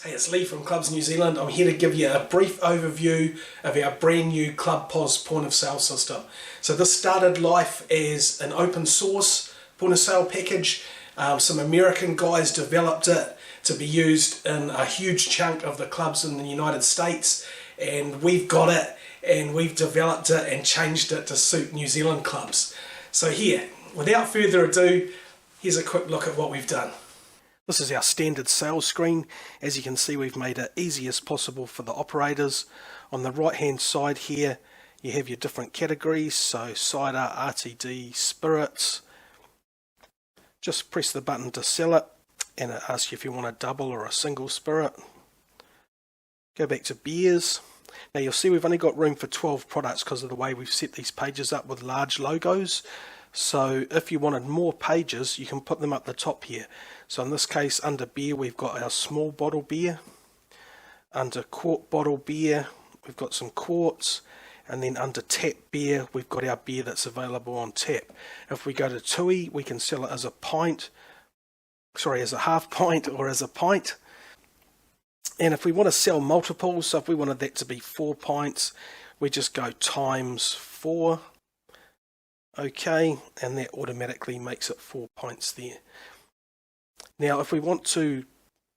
Hey, it's Lee from Clubs New Zealand. I'm here to give you a brief overview of our brand new ClubPOS point of sale system. So this started life as an open source point of sale package. Some American guys developed it to be used in a huge chunk of the clubs in the United States, and we've got it and we've developed it and changed it to suit New Zealand clubs. So here, without further ado, here's a quick look at what we've done. This is our standard sales screen. As you can see, we've made it easy as possible for the operators. On the right hand side here, you have your different categories, so cider, RTD, spirits. Just press the button to sell it, and it asks you if you want a double or a single spirit. Go back to beers. Now you'll see we've only got room for 12 products because of the way we've set these pages up with large logos. So if you wanted more pages, you can put them up the top here. So in this case, under beer, we've got our small bottle beer. Under quart bottle beer, we've got some quarts. And then under tap beer, we've got our beer that's available on tap. If we go to Tui, we can sell it as a pint, as a half pint or as a pint. And if we want to sell multiples, so if we wanted that to be 4 pints, we just go times 4. Okay, and that automatically makes it 4 pints there. Now if we want to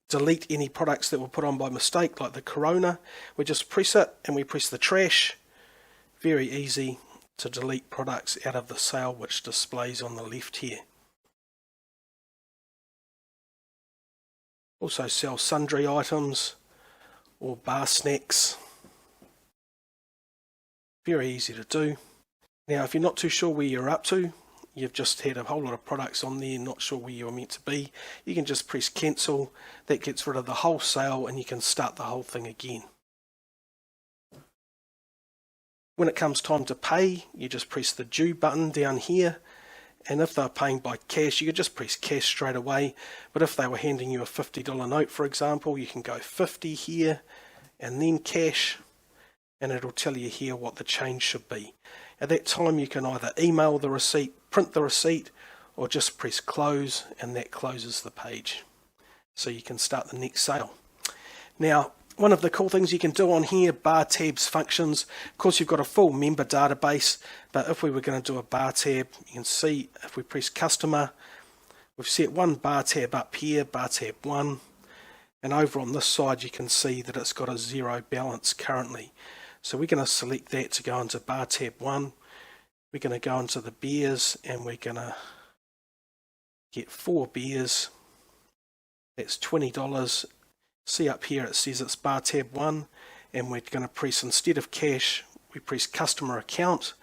delete any products that were put on by mistake, like the Corona, we just press it and we press the trash. Very easy to delete products out of the sale, which displays on the left here. Also sell sundry items or bar snacks. Very easy to do. Now if you're not too sure where you're up to, you've just had a whole lot of products on there, not sure where you're meant to be, you can just press cancel. That gets rid of the whole sale and you can start the whole thing again. When it comes time to pay, you just press the due button down here, and if they're paying by cash, you could just press cash straight away. But if they were handing you a $50 note, for example, you can go 50 here and then cash, and it'll tell you here what the change should be. At that time, you can either email the receipt, print the receipt, or just press close, and that closes the page. So you can start the next sale. Now, one of the cool things you can do on here, bar tabs functions. Of course, you've got a full member database, but if we were going to do a bar tab, you can see if we press customer, we've set one bar tab up here, bar tab 1, and over on this side you can see that it's got a 0 balance currently. So we're going to select that to go into bar tab 1. We're going to go into the beers and we're going to get 4 beers. That's $20. See up here it says it's bar tab 1, and we're going to press, instead of cash, we press customer account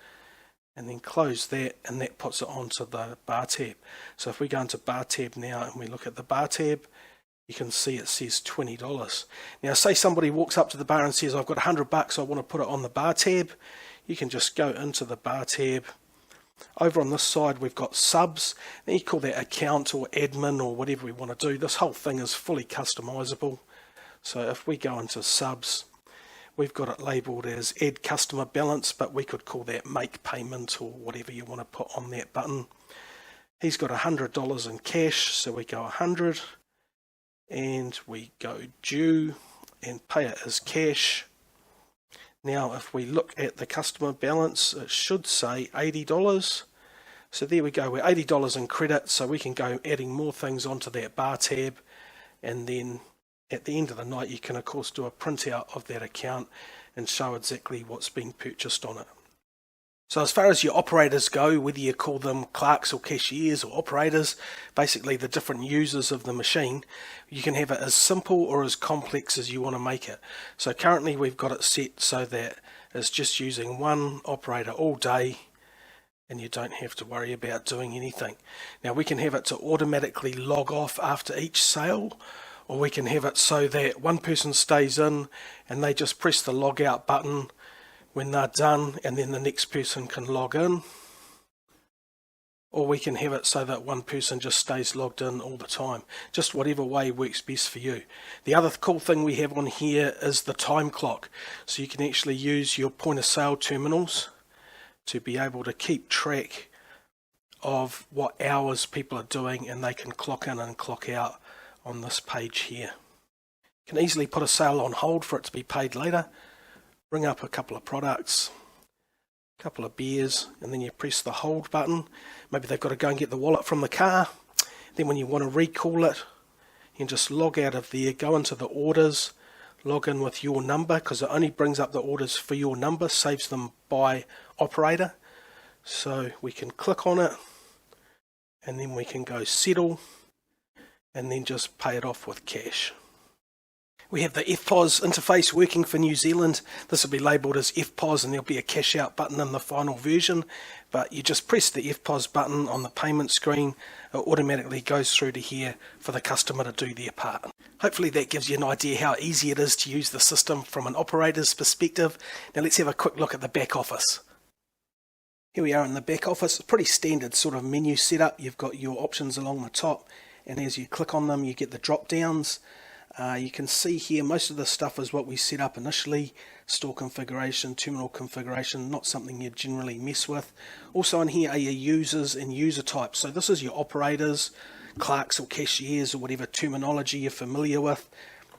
and then close that, and that puts it onto the bar tab. So if we go into bar tab now and we look at the bar tab, you can see it says $20. Now say somebody walks up to the bar and says, I've got $100, I want to put it on the bar tab. You can just go into the bar tab. Over on this side we've got subs, and you call that account or admin or whatever we want to do. This whole thing is fully customizable. So if we go into subs, we've got it labelled as add customer balance, but we could call that make payment or whatever you want to put on that button. He's got $100 in cash, so we go 100 and we go due and pay it as cash. Now if we look at the customer balance, it should say $80. So there we go, we're $80 in credit, so we can go adding more things onto that bar tab, and then at the end of the night you can of course do a printout of that account and show exactly what's been purchased on it. So as far as your operators go, whether you call them clerks or cashiers or operators, basically the different users of the machine, you can have it as simple or as complex as you want to make it. So currently we've got it set so that it's just using one operator all day and you don't have to worry about doing anything. Now we can have it to automatically log off after each sale, or we can have it so that one person stays in and they just press the log out button when they're done, and then the next person can log in. Or we can have it so that one person just stays logged in all the time. Just whatever way works best for you. The other cool thing we have on here is the time clock. So you can actually use your point of sale terminals to be able to keep track of what hours people are doing, and they can clock in and clock out on this page here. You can easily put a sale on hold for it to be paid later. Bring up a couple of products, a couple of beers, and then you press the hold button. Maybe they've got to go and get the wallet from the car. Then when you want to recall it, you can just log out of there, go into the orders, log in with your number, because it only brings up the orders for your number, saves them by operator. So we can click on it, and then we can go settle, and then just pay it off with cash. We have the FPOS interface working for New Zealand. This will be labelled as FPOS, and there'll be a cash out button in the final version, but you just press the FPOS button on the payment screen. It automatically goes through to here for the customer to do their part. Hopefully that gives you an idea how easy it is to use the system from an operator's perspective. Now let's have a quick look at the back office. Here we are in the back office. A pretty standard sort of menu setup. You've got your options along the top, and as you click on them you get the drop downs. You can see here most of the stuff is what we set up initially. Store configuration, terminal configuration, not something you generally mess with. Also in here are your users and user types. So this is your operators, clerks or cashiers or whatever terminology you're familiar with.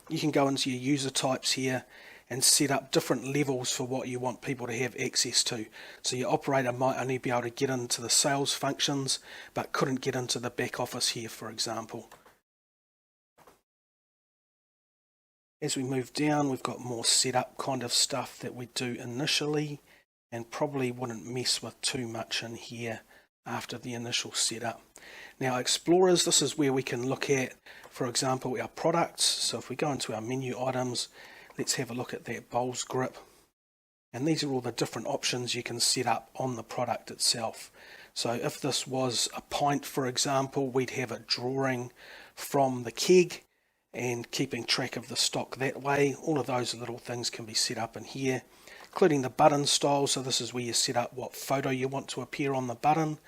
You can go into your user types here and set up different levels for what you want people to have access to. So your operator might only be able to get into the sales functions but couldn't get into the back office here, for example. As we move down, we've got more setup kind of stuff that we do initially and probably wouldn't mess with too much in here after the initial setup. Now Explorers, this is where we can look at, for example, our products. So if we go into our menu items, let's have a look at that bowls grip. And these are all the different options you can set up on the product itself. So if this was a pint, for example, we'd have it drawing from the keg and keeping track of the stock that way. All of those little things can be set up in here, including the button style. So this is where you set up what photo you want to appear on the button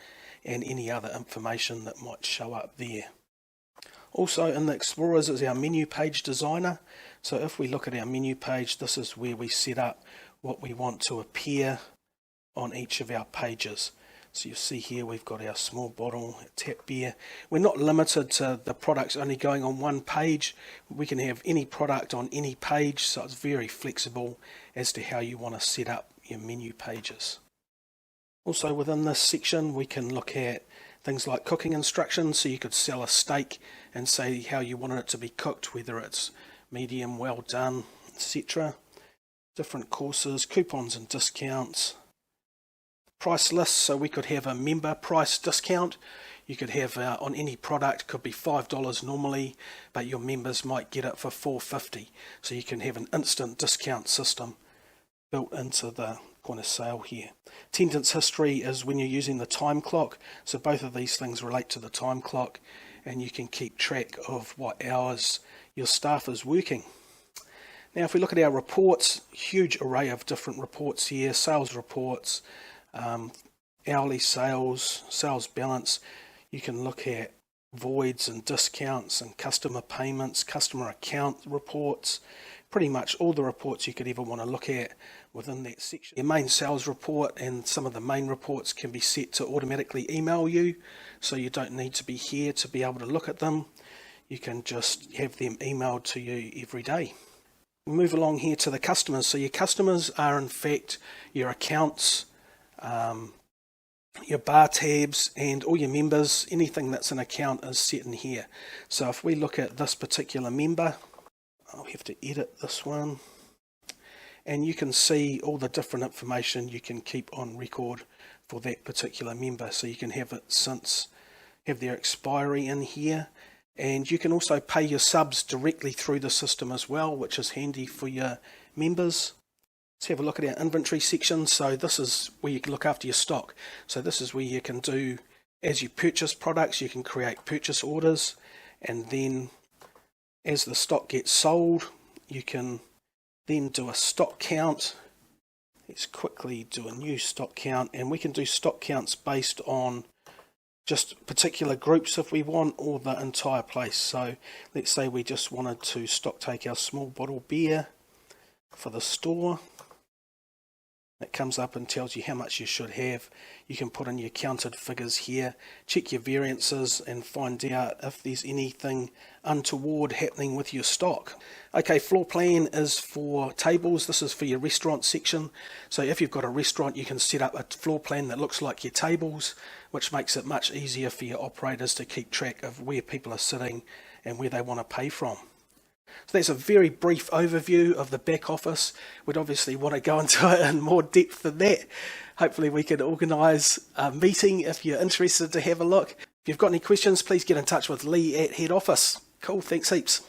and any other information that might show up there. Also in the Explorers is our menu page designer. So if we look at our menu page, this is where we set up what we want to appear on each of our pages. So you see here we've got our small bottle, tap beer. We're not limited to the products only going on one page. We can have any product on any page, so it's very flexible as to how you want to set up your menu pages. Also within this section we can look at things like cooking instructions. So you could sell a steak and say how you wanted it to be cooked, whether it's medium, well done, etc. Different courses, coupons and discounts. Price lists, so we could have a member price discount. You could have on any product, could be $5 normally, but your members might get it for $4.50. So you can have an instant discount system built into the point of sale here. Attendance history is when you're using the time clock. So both of these things relate to the time clock, and you can keep track of what hours your staff is working. Now if we look at our reports, huge array of different reports here, sales reports, hourly sales, sales balance. You can look at voids and discounts and customer payments, customer account reports, pretty much all the reports you could ever want to look at within that section. Your main sales report and some of the main reports can be set to automatically email you, so you don't need to be here to be able to look at them. You can just have them emailed to you every day. We move along here to the customers. So your customers are in fact your accounts, your bar tabs and all your members. Anything that's an account is set in here. So if we look at this particular member, I'll have to edit this one, and you can see all the different information you can keep on record for that particular member. So you can have it since, have their expiry in here, and you can also pay your subs directly through the system as well, which is handy for your members. Let's have a look at our inventory section. So this is where you can look after your stock. So this is where you can do, as you purchase products, you can create purchase orders, and then as the stock gets sold, you can then do a stock count. Let's quickly do a new stock count, and we can do stock counts based on just particular groups if we want, or the entire place. So let's say we just wanted to stock take our small bottle beer for the store. It comes up and tells you how much you should have. You can put in your counted figures here, check your variances and find out if there's anything untoward happening with your stock. Okay, floor plan is for tables. This is for your restaurant section. So if you've got a restaurant, you can set up a floor plan that looks like your tables, which makes it much easier for your operators to keep track of where people are sitting and where they want to pay from. So that's a very brief overview of the back office. We'd obviously want to go into it in more depth than that. Hopefully we can organise a meeting if you're interested to have a look. If you've got any questions, please get in touch with Lee at head office. Cool, thanks heaps.